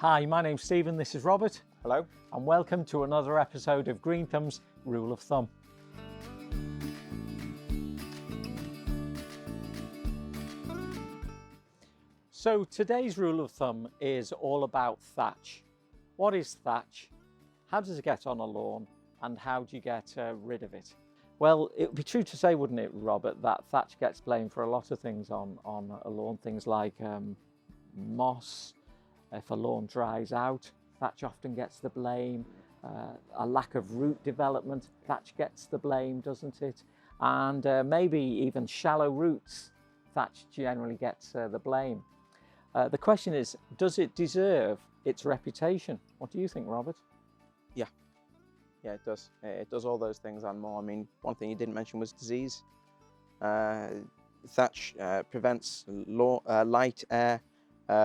Hi, my name's Stephen, this is Robert. Hello. And welcome to another episode of Green Thumb's Rule of Thumb. So today's rule of thumb is all about thatch. What is thatch? How does it get on a lawn? And how do you get rid of it? Well, it would be true to say, wouldn't it, Robert, that thatch gets blamed for a lot of things on a lawn. Things like moss. If a lawn dries out, thatch often gets the blame. A lack of root development, thatch gets the blame, doesn't it? And maybe even shallow roots, thatch generally gets the blame. The question is, does it deserve its reputation? What do you think, Robert? Yeah, it does. It does all those things and more. I mean, one thing you didn't mention was disease. Thatch prevents light, air,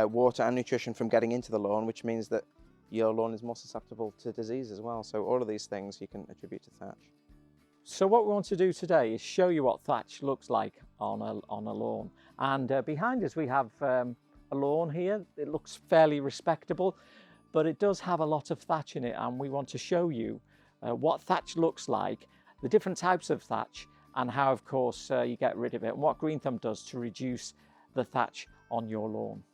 water and nutrition from getting into the lawn, which means that your lawn is more susceptible to disease as well. So all of these things you can attribute to thatch. So what we want to do today is show you what thatch looks like on a lawn. And behind us we have a lawn here. It looks fairly respectable, but it does have a lot of thatch in it, and we want to show you what thatch looks like, the different types of thatch, and how, of course, you get rid of it, and what Green Thumb does to reduce the thatch on your lawn.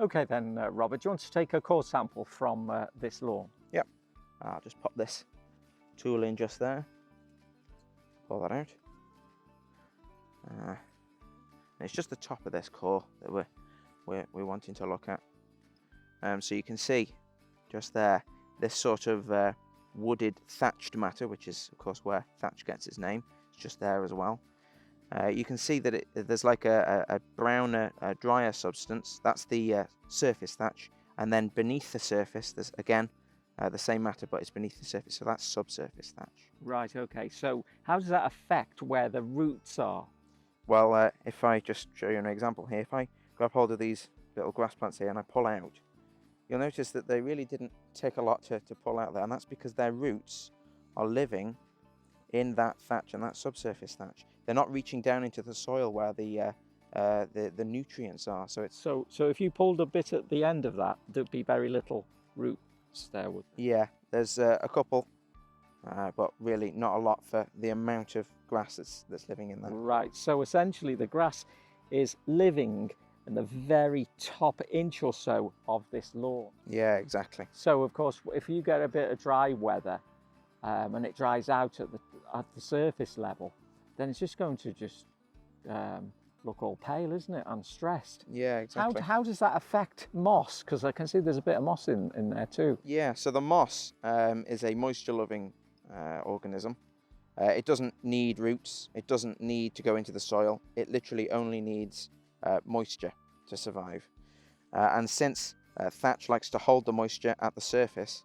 Okay then, Robert, do you want to take a core sample from this lawn? Yep. I'll just pop this tool in just there. Pull that out. And it's just the top of this core that we're wanting to look at. So you can see just there this sort of wooded thatched matter, which is of course where thatch gets its name. It's just there as well. You can see that there's like a browner, drier substance. That's the surface thatch, and then beneath the surface there's again the same matter, but it's beneath the surface, so that's subsurface thatch. Right, okay, so how does that affect where the roots are? Well, if I just show you an example here, if I grab hold of these little grass plants here and I pull out, you'll notice that they really didn't take a lot to pull out there, and that's because their roots are living in that thatch and that subsurface thatch. They're not reaching down into the soil where the nutrients are. So it's so if you pulled a bit at the end of that, there'd be very little roots there, would there? Yeah, there's a couple, but really not a lot for the amount of grass that's living in there. Right, so essentially the grass is living in the very top inch or so of this lawn. Yeah, exactly. So of course, if you get a bit of dry weather and it dries out at the surface level, then it's just going to look all pale, isn't it, and stressed. Yeah, exactly. How does that affect moss? Because I can see there's a bit of moss in there too. Yeah, so the moss is a moisture-loving organism. It doesn't need roots. It doesn't need to go into the soil. It literally only needs moisture to survive. And since thatch likes to hold the moisture at the surface,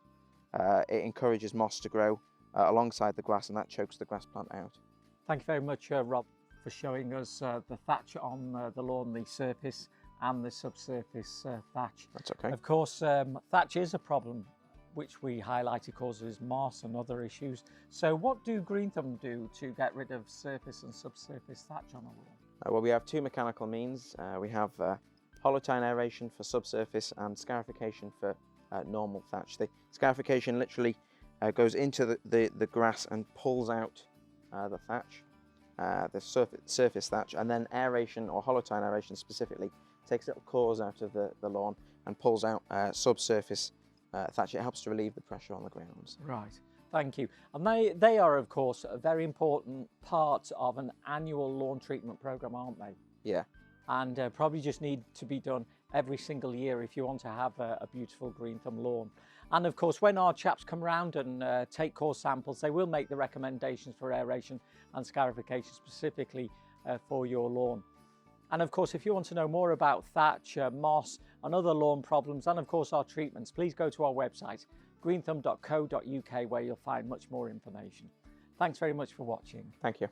it encourages moss to grow alongside the grass, and that chokes the grass plant out. Thank you very much, Rob, for showing us the thatch on the lawn, the surface and the subsurface thatch. That's okay. Of course, thatch is a problem which we highlighted causes moss and other issues. So what do Green Thumb do to get rid of surface and subsurface thatch on a lawn? Well, we have two mechanical means. We have hollow tine aeration for subsurface and scarification for normal thatch. The scarification literally goes into the grass and pulls out the thatch, the surface thatch, and then aeration, or hollow tine aeration specifically, takes little cores out of the lawn and pulls out subsurface thatch. It helps to relieve the pressure on the grounds. Right, thank you. And they are, of course, a very important part of an annual lawn treatment programme, aren't they? Yeah. And probably just need to be done every single year if you want to have a beautiful Green Thumb lawn. And of course, when our chaps come round and take core samples, they will make the recommendations for aeration and scarification specifically for your lawn. And of course, if you want to know more about thatch, moss and other lawn problems, and of course our treatments, please go to our website, greenthumb.co.uk, where you'll find much more information. Thanks very much for watching. Thank you.